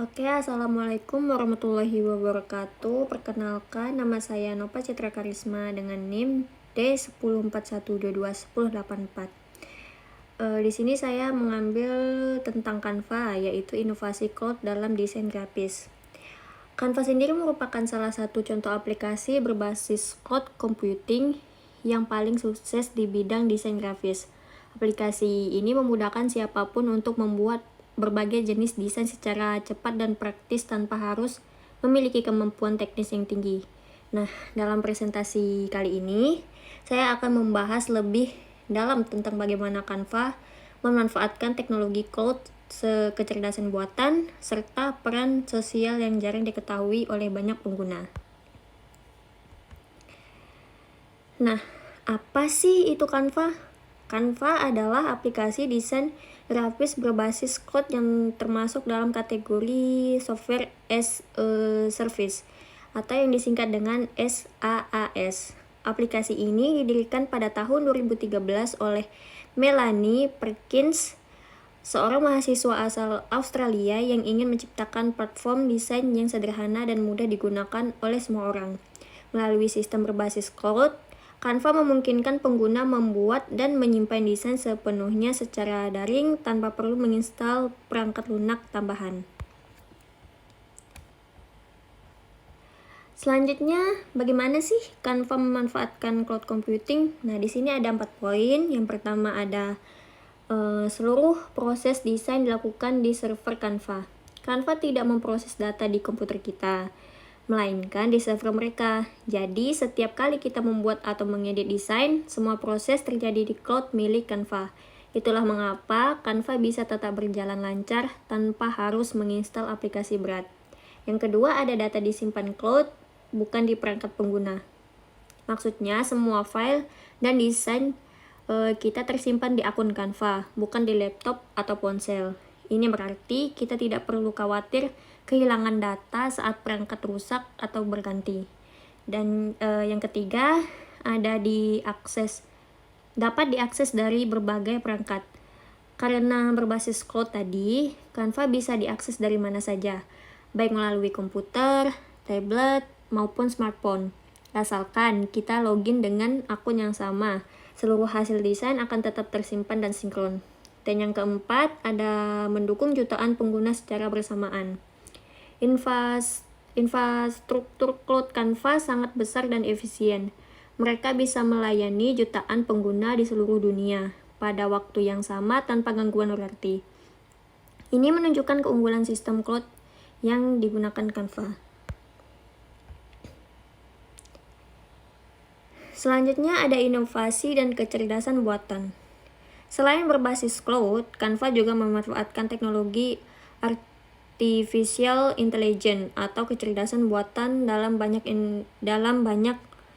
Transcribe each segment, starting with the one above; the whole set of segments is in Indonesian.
Oke, Assalamualaikum warahmatullahi wabarakatuh. Perkenalkan, nama saya Nova Citra Karisma dengan NIM D10412210844. Di sini saya mengambil tentang Canva, yaitu inovasi cloud dalam desain grafis. Canva sendiri merupakan salah satu contoh aplikasi berbasis cloud computing yang paling sukses di bidang desain grafis. Aplikasi ini memudahkan siapapun untuk membuat berbagai jenis desain secara cepat dan praktis tanpa harus memiliki kemampuan teknis yang tinggi. Nah, dalam presentasi kali ini, saya akan membahas lebih dalam tentang bagaimana Canva memanfaatkan teknologi cloud, kecerdasan buatan, serta peran sosial yang jarang diketahui oleh banyak pengguna. Nah, apa sih itu Canva? Canva adalah aplikasi desain grafis berbasis cloud yang termasuk dalam kategori software as a service atau yang disingkat dengan SaaS. Aplikasi ini didirikan pada tahun 2013 oleh Melanie Perkins, seorang mahasiswa asal Australia yang ingin menciptakan platform desain yang sederhana dan mudah digunakan oleh semua orang. Melalui sistem berbasis cloud, Canva memungkinkan pengguna membuat dan menyimpan desain sepenuhnya secara daring tanpa perlu menginstal perangkat lunak tambahan. Selanjutnya, bagaimana sih Canva memanfaatkan cloud computing? Nah, di sini ada 4 poin. Yang pertama ada seluruh proses desain dilakukan di server Canva. Canva tidak memproses data di komputer kita, melainkan di server mereka. Jadi, setiap kali kita membuat atau mengedit desain, semua proses terjadi di cloud milik Canva. Itulah mengapa Canva bisa tetap berjalan lancar tanpa harus menginstal aplikasi berat. Yang kedua, ada data disimpan cloud, bukan di perangkat pengguna. Maksudnya, semua file dan desain kita tersimpan di akun Canva, bukan di laptop atau ponsel. Ini berarti kita tidak perlu khawatir kehilangan data saat perangkat rusak atau berganti. Dan yang ketiga, dapat diakses dari berbagai perangkat. Karena berbasis cloud tadi, Canva bisa diakses dari mana saja, baik melalui komputer, tablet, maupun smartphone. Asalkan kita login dengan akun yang sama, seluruh hasil desain akan tetap tersimpan dan sinkron. Dan yang keempat, ada mendukung jutaan pengguna secara bersamaan. Infrastruktur cloud Canva sangat besar dan efisien. Mereka bisa melayani jutaan pengguna di seluruh dunia pada waktu yang sama tanpa gangguan berarti. Ini menunjukkan keunggulan sistem cloud yang digunakan Canva. Selanjutnya ada inovasi dan kecerdasan buatan. Selain berbasis cloud, Canva juga memanfaatkan teknologi artificial intelligence atau kecerdasan buatan dalam banyak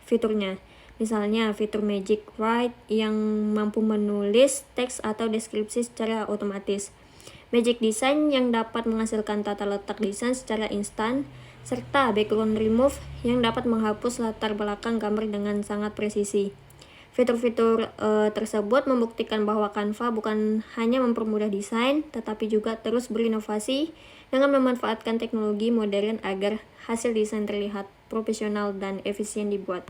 fiturnya. Misalnya fitur Magic Write yang mampu menulis teks atau deskripsi secara otomatis. Magic Design yang dapat menghasilkan tata letak desain secara instan, serta background remove yang dapat menghapus latar belakang gambar dengan sangat presisi. Fitur-fitur tersebut membuktikan bahwa Canva bukan hanya mempermudah desain, tetapi juga terus berinovasi dengan memanfaatkan teknologi modern agar hasil desain terlihat profesional dan efisien dibuat.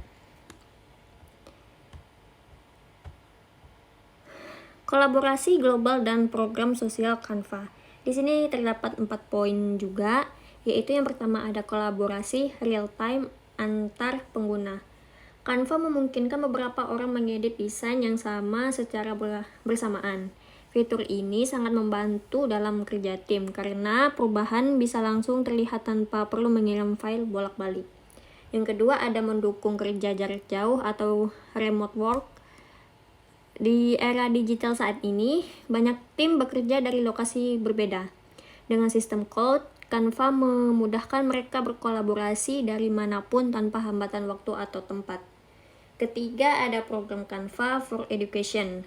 Kolaborasi global dan program sosial Canva. Di sini terdapat 4 poin juga, yaitu yang pertama ada kolaborasi real time antar pengguna. Canva memungkinkan beberapa orang mengedit desain yang sama secara bersamaan. Fitur ini sangat membantu dalam kerja tim karena perubahan bisa langsung terlihat tanpa perlu mengirim file bolak-balik. Yang kedua ada mendukung kerja jarak jauh atau remote work. Di era digital saat ini, banyak tim bekerja dari lokasi berbeda. Dengan sistem cloud, Canva memudahkan mereka berkolaborasi dari manapun tanpa hambatan waktu atau tempat. Ketiga, ada program Canva for Education.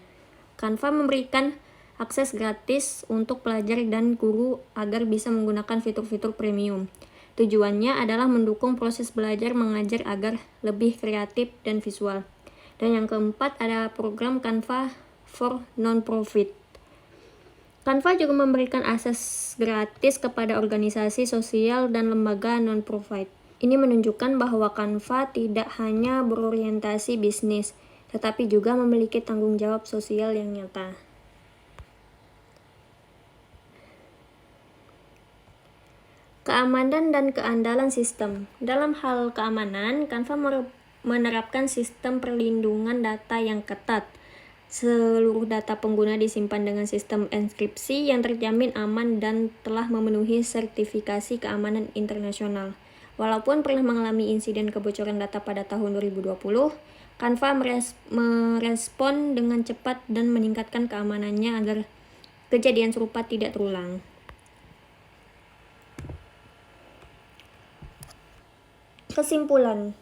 Canva memberikan akses gratis untuk pelajar dan guru agar bisa menggunakan fitur-fitur premium. Tujuannya adalah mendukung proses belajar mengajar agar lebih kreatif dan visual. Dan yang keempat, ada program Canva for Non-Profit. Canva juga memberikan akses gratis kepada organisasi sosial dan lembaga non-profit. Ini menunjukkan bahwa Canva tidak hanya berorientasi bisnis, tetapi juga memiliki tanggung jawab sosial yang nyata. Keamanan dan keandalan sistem. Dalam hal keamanan, Canva menerapkan sistem perlindungan data yang ketat. Seluruh data pengguna disimpan dengan sistem enkripsi yang terjamin aman dan telah memenuhi sertifikasi keamanan internasional. Walaupun pernah mengalami insiden kebocoran data pada tahun 2020, Canva merespon dengan cepat dan meningkatkan keamanannya agar kejadian serupa tidak terulang. Kesimpulan.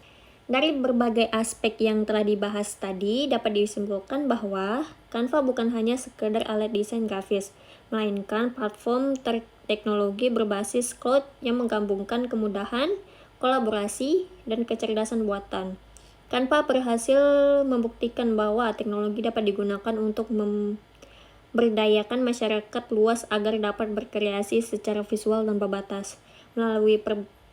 Dari berbagai aspek yang telah dibahas tadi, dapat disimpulkan bahwa Canva bukan hanya sekedar alat desain grafis, melainkan platform teknologi berbasis cloud yang menggabungkan kemudahan, kolaborasi, dan kecerdasan buatan. Canva berhasil membuktikan bahwa teknologi dapat digunakan untuk memberdayakan masyarakat luas agar dapat berkreasi secara visual dan berbatas. Melalui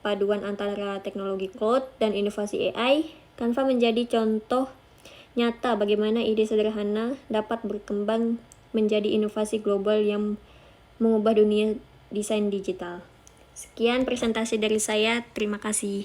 paduan antara teknologi cloud dan inovasi AI, Canva menjadi contoh nyata bagaimana ide sederhana dapat berkembang menjadi inovasi global yang mengubah dunia desain digital. Sekian presentasi dari saya, terima kasih.